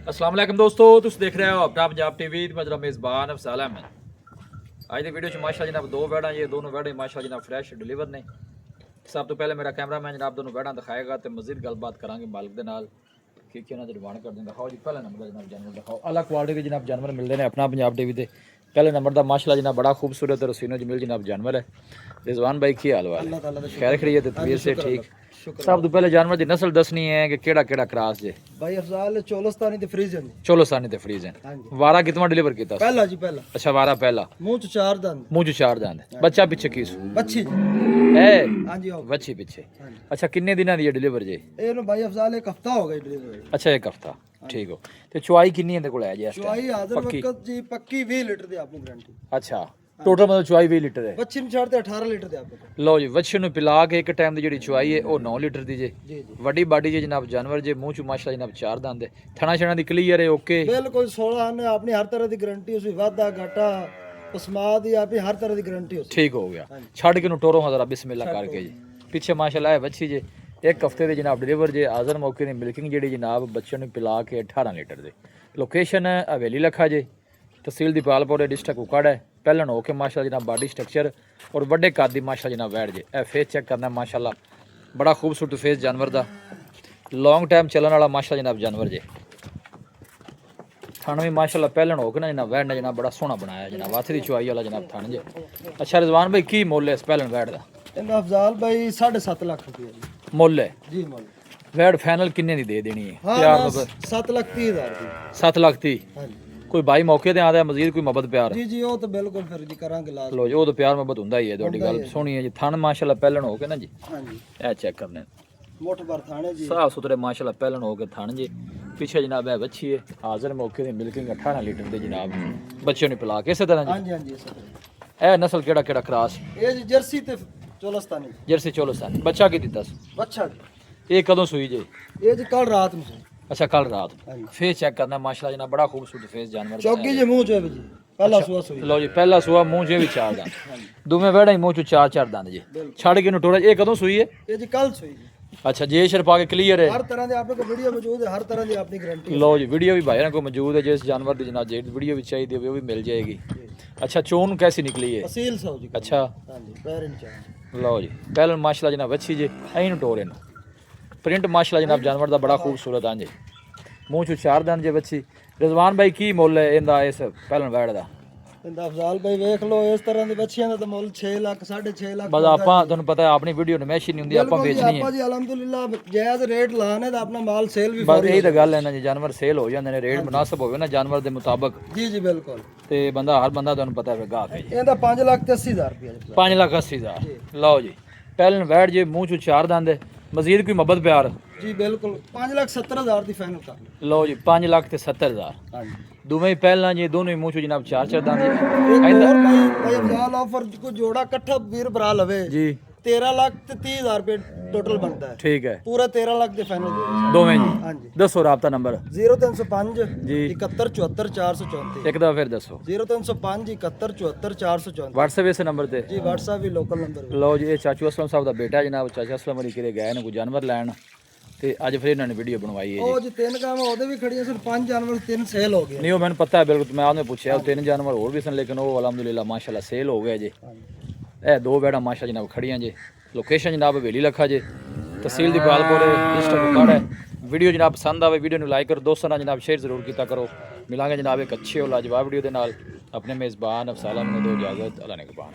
अस्सलाम वालेकुम दोस्तों, तुम देख रहे हो अपना पंजाब टीवी। मेरा मेज़बान अफसाल अहमद। आज की वीडियो माशाअल्लाह जनाब दो वैड़ा, ये दोनों वैड़े माशाअल्लाह जनाब फ्रैश डिलीवर ने। सब तो पहले मेरा कैमरामैन जनाब दोनों वैड़ा दिखाएगा तो मजीद गलबात करांगे मालिक के नाल कि उन्होंने डिमांड कर दें। दिखाओ जी पहले नंबर जनाब जानवर दिखाओ। अलग क्वालिटी के जनाब जानवर मिलते हैं अपना पंजाब टीवी से। पहले नंबर का माशाअल्लाह जनाब बड़ा खूबसूरत और रसीनो जमील जनाब जानवर है। रिजवान भाई की हाल वाल खैर खड़ी है तबीयत से ठीक। सब तो पहले जानवर की नस्ल दसनी है कि केड़ा केड़ा क्रॉस जे भाई अफजाल चोलस्तानी ते फ्रीजन चोलोस्तानी ते फ्रीजन। वारा कितना डिलीवर किया? पहला जी पहला। अच्छा वारा पहला। मुंह च चार दंद। मुंह च चार दंद। बच्चा पिछे की सू? बच्ची जी है। हां जी बच्ची पिछे। अच्छा किन्ने दिनां दी डिलीवर जे? एनु भाई अफजाल एक हफ्ता हो गया डिलीवर। अच्छा एक हफ्ता ठीक हो। ते चुआई किन्नी है कोल है जी? चुआई हाजिर वक्त जी पक्की 20 लीटर दी आपकी गारंटी। अच्छा टोटल मतलब चुआई 20 लीटर है। बच्ची ਨੂੰ ਛੱਡਦੇ 18 ਲੀਟਰ ਦੇ ਆਪਕੇ। ਲਓ ਜੀ ਵੱਛੇ ਨੂੰ ਪਿਲਾ ਕੇ ਇੱਕ ਟਾਈਮ ਦੀ ਜਿਹੜੀ ਚੁਆਈ ਹੈ ਉਹ 9 ਲੀਟਰ ਦੀ ਜੇ। ਜੀ ਜੀ ਵੱਡੀ ਬਾਡੀ ਜੇ ਜਨਾਬ ਜਾਨਵਰ ਜੇ ਮੂੰਹ ਚ ਮਾਸ਼ਾਅੱਲਾ ਜਨਾਬ ਚਾਰ ਦੰਦ ਹੈ। ਥਣਾ ਛਣਾ ਦੀ ਕਲੀਅਰ ਹੈ ਓਕੇ। ਬਿਲਕੁਲ 16 ਨੇ ਆਪਣੀ ਹਰ ਤਰ੍ਹਾਂ ਦੀ ਗਾਰੰਟੀ ਉਸੇ ਵਾਧਾ ਘਾਟਾ ਉਸਮਾ ਦੀ ਆਪਣੀ ਹਰ ਤਰ੍ਹਾਂ ਦੀ ਗਾਰੰਟੀ ਉਸੇ। ਠੀਕ ਹੋ ਗਿਆ। ਛੱਡ ਕੇ ਨੂੰ ਟੋਰੋ ਹਜ਼ਾਰਾ ਬਿਸਮਿਲ੍ਲਾ ਕਰਕੇ ਜੀ। ਪਿੱਛੇ ਮਾਸ਼ਾਅੱਲਾ ਹੈ ਵੱਛੀ ਜੇ ਇੱਕ ਹਫਤੇ ਦੇ ਜਨਾਬ ਡਿਲੀਵਰ ਜੇ ਹਾਜ਼ਰ ਮੌਕੇ ਦੀ ਮਿਲਕਿੰਗ ਜਿਹੜੀ ਜਨਾਬ ਬੱਚੇ ਨੂੰ ਪਿਲਾ ਕੇ 18 ਲੀਟਰ ਦੇ। ਲੋਕੇਸ਼ਨ ਹਵੇਲੀ ਲੱਖਾ ਜੇ तहसील दीपालपुर डिस्ट्रिक्ट कुकड़ है। पहलन हो के माशाअल्लाह जनाब बॉडी स्ट्रक्चर और बड़े कद की माशाअल्लाह जनाब बैठ जे। ए फेस चेक करना माशाअल्लाह बड़ा खूबसूरत फेस जानवर का लॉन्ग टाइम चलने वाला माशाअल्लाह जनाब जानवर जे। थान भी माशाअल्लाह पहलन हो के ना जनाब बैठ ने जनाब बड़ा सोहना बनाया जनाब हाथ की चुआई वाला जनाब थान जे। अच्छा रिजवान भाई की मुल है इस पहलन बैठ का? ਇਹਦਾ ਅਫਜ਼ਾਲ ਭਾਈ 7.5 ਲੱਖ ਰੁਪਏ ਜੀ। मुल है ਜੀ ਮੁੱਲ वैड फाइनल किन्ने दी दे देनी है? ਹਾਂ 7 ਲੱਖ 30 ਹਜ਼ਾਰ ਦੀ। 7 लाख थी। ਹਾਂਜੀ कोई भाई मौके ते आदा मजीद कोई मोहब्बत प्यार? ਜੀ ਜੀ ਉਹ ਤਾਂ ਬਿਲਕੁਲ ਫਿਰ ਜੀ ਕਰਾਂਗੇ ਲਾਜ਼ਮ। लो जी वो तो प्यार मोहब्बत हुंदा ही है। तुहाडी गल सोहनी है जी। थान माशाअल्लाह पहलन हो के ना जी ਹਾਂਜੀ ए चेक करने ਮੋਠ ਭਰ ਥਾਣੇ ਜੀ। साफ सुथरे माशाअल्लाह पहलन हो के थान जी। पीछे जनाब है बच्ची है हाजिर मौके की मिल्किंग 18 लीटर दे जनाब बच्चे ने पिला के इस तरह जी। ਹਾਂਜੀ ਹਾਂਜੀ ਇਸੇ ਤਰ੍ਹਾਂ। ए नस्ल केड़ा केड़ा क्रॉस? ਇਹ ਜੀ ਜਰਸੀ ਤੇ ਚੋਲਸਤਾਨੀ जर्सी चोलोस्तान। बच्चा की दिता? ਬੱਚਾ ये कदों सुई जे? ਇਹ ਜੀ ਕੱਲ ਰਾਤ ਨੂੰ ਸੀ। अच्छा कल रात। ਹਾਂਜੀ फेस चेक करना माशाअल्लाह जनाब बड़ा खूबसूरत फेस जानवर दा ਚੌਗੀ ਜੇ ਮੂੰਹ ਚ ਹੈ ਜੀ ਪਹਿਲਾ ਸੁਆ ਸੋਈ। लो जी पहला सुआ मुंह जे भी चार दांत दुमे वेड़ा ही मुंह चो चार चार दांत जी। छड़ के नु टोरा ये कदों सुई है? ਇਹ ਜੀ ਕੱਲ ਸੋਈ ਜੀ। अच्छा जे शरपा के क्लियर है। हर तरह के आपके को वीडियो मौजूद है, हर तरह की अपनी गारंटी। लो जी वीडियो भी भाई को मौजूद है। जिस जानवर की जनाब जेड वीडियो भी चाहिए वो भी मिल जाएगी। अच्छा चोन कैसी निकली है? असील सौ जी। अच्छा हां जी पैर इंच। लो जी पहले माशाअल्लाह जनाब अच्छी जे ऐ नु टोरे न प्रिंट माशाअल्लाह जनाब जानवर दा बड़ा खूबसूरत आंजे। मुंह चो चार दंद जे बच्ची। रिजवान भाई की मुल है इंदा इस पहलन वैड़ दा? इंदा अफजाल भाई देख लो इस तरह दी बच्चियां दा तो मुल 6 लाख 6.5 लाख। बस आपा ਤੁਹਾਨੂੰ ਪਤਾ ਹੈ ਆਪਣੀ ਵੀਡੀਓ ਨਮੈਸ਼ੀ ਨਹੀਂ ਹੁੰਦੀ ਆਪਾਂ ਵੇਚਣੀ ਹੈ। ਆਪਾਂ ਜੀ ਅਲਹਮਦੁਲਿਲਾ ਜਾਇਜ਼ ਰੇਟ ਲਾਣੇ ਤਾਂ ਆਪਣਾ ਮਾਲ ਸੇਲ ਵੀ ਬਸ ਇਹੀ ਤਾਂ ਗੱਲ ਹੈ ਨਾ ਜੀ ਜਾਨਵਰ ਸੇਲ ਹੋ ਜਾਂਦੇ ਨੇ ਰੇਟ ਮੁਨਾਸਬ ਹੋਵੇ ਨਾ ਜਾਨਵਰ ਦੇ ਮੁਤਾਬਕ। ਜੀ ਜੀ ਬਿਲਕੁਲ। ਤੇ ਬੰਦਾ ਹਰ ਬੰਦਾ ਤੁਹਾਨੂੰ ਪਤਾ ਹੈ ਗਾਹ ਹੈ ਜੀ। ਇਹਦਾ 5 ਲੱਖ ਤੇ 80 ਹਜ਼ਾਰ ਰੁਪਏ। 5 ਲੱਖ 80 ਹਜ਼ਾਰ। ਲਓ ਜੀ ਪਹਿਲਨ ਵੈੜ ਜੇ ਮੂੰਹ ਚੋਂ ਚਾਰ ਦੰਦ ਹੈ ਮਜ਼ੀਦ ਕੋਈ ਮੁਹੱਬਤ ਪਿਆਰ? ਜੀ ਬਿਲकुल 5 ਲੱਖ 70 ਹਜ਼ਾਰ ਦੀ ਫਾਈਨਲ ਕਰ ਲਓ। ਲਓ ਜੀ 5 ਲੱਖ ਤੇ 70 ਹਜ਼ਾਰ। ਹਾਂਜੀ ਦੋਵੇਂ ਹੀ ਪਹਿਲਾਂ ਜੀ ਦੋਨੋਂ ਹੀ ਮੂੰਹ ਚੋਂ ਜਨਾਬ ਚਾਰ ਚਾਰ ਦੰਦ ਇੱਕ ਹੋਰ ਭਾਈ ਅਫਜ਼ਾਲ ਆਫਰ ਕੋ ਜੋੜਾ ਇਕੱਠਾ ਵੀਰ ਭਰਾ ਲਵੇ ਜੀ 13 ਲੱਖ ਤੇ 30 ਹਜ਼ਾਰ ਰੁਪਏ ਟੋਟਲ ਬਣਦਾ ਹੈ। ਠੀਕ ਹੈ ਪੂਰਾ 13 ਲੱਖ ਦੇ ਫਾਈਨਲ ਦੇ ਦੋਵੇਂ ਜੀ। ਹਾਂਜੀ ਦੱਸੋ ਰਾਬਤਾ ਨੰਬਰ? 0305 ਜੀ 71 74 434। ਇੱਕ ਦਫਾ ਫਿਰ ਦੱਸੋ। 0305 71 74 434। WhatsApp ਇਸ ਨੰਬਰ ਤੇ? ਜੀ WhatsApp ਵੀ ਲੋਕਲ ਨੰਬਰ। ਲਓ ਜੀ ਇਹ ਚਾਚੂ ਅਸਲਮ ਸਾਹਿਬ ਦਾ ਬੇਟਾ ਜਨਾਬ। ਚਾਚਾ ਅਸਲਮ ਅਲੀ ਕਿਰੇ ਗਏ ਨੇ ਕੋਈ ਜਾਨਵਰ ਲੈਣ ਤੇ ਅੱਜ ਫਿਰ ਇਹਨਾਂ ਨੇ ਵੀਡੀਓ ਬਣਵਾਈ ਹੈ ਜੀ। ਉਹ ਜੀ ਤਿੰਨ ਗਾਵਾਂ ਉਹਦੇ ਵੀ ਖੜੀਆਂ ਸਨ 5 ਜਾਨਵਰ 3 ਸੇਲ ਹੋ ਗਏ। ਨਹੀਂ ਉਹ ਮੈਨੂੰ ਪਤਾ ਹੈ ਬਿਲਕੁਲ। ਮੈਂ ਉਹਨੇ ਪੁੱਛਿਆ ਉਹ 3 ਜਾਨਵਰ ਹੋਰ ਵੀ ਸਨ ਲੇਕਿਨ ਉਹ ਅਲਹਮਦੁਲਿਲਾ ਮਾਸ਼ਾਅੱਲਾ ਸੇਲ ਹੋ ਗਏ ਜੀ। ਇਹ ਦੋ ਬੈੜਾ ਮਾਸ਼ਾ ਜਨਾਬ ਖੜੀਆਂ ਜੇ। ਲੋਕੇਸ਼ਨ ਜਨਾਬ ਹਵੇਲੀ ਲੱਖਾ ਜੇ ਤਹਿਸੀਲ ਦੀਪਾਲਪੁਰ ਡਿਸਟ੍ਰਿਕਟ ਕੁਕੜ है। वीडियो जनाब पसंद आवे वीडियो ਨੂੰ ਲਾਈਕ ਕਰੋ ਦੋਸਤਾਂ ਨਾਲ ਜਨਾਬ ਸ਼ੇਅਰ ਜ਼ਰੂਰ ਕੀਤਾ ਕਰੋ। ਮਿਲਾਂਗੇ ਜਨਾਬ ਇੱਕ ਅੱਛੇ ਔਰ ਲਾਜਵਾਬ ਵੀਡੀਓ ਦੇ ਨਾਲ। ਆਪਣੇ ਮੇਜ਼ਬਾਨ ਅਫਸਾਲਾ ਨੂੰ ਦਿਓ ਇਜਾਜ਼ਤ। ਅੱਲਾ ਨਿਗਹਬਾਨ।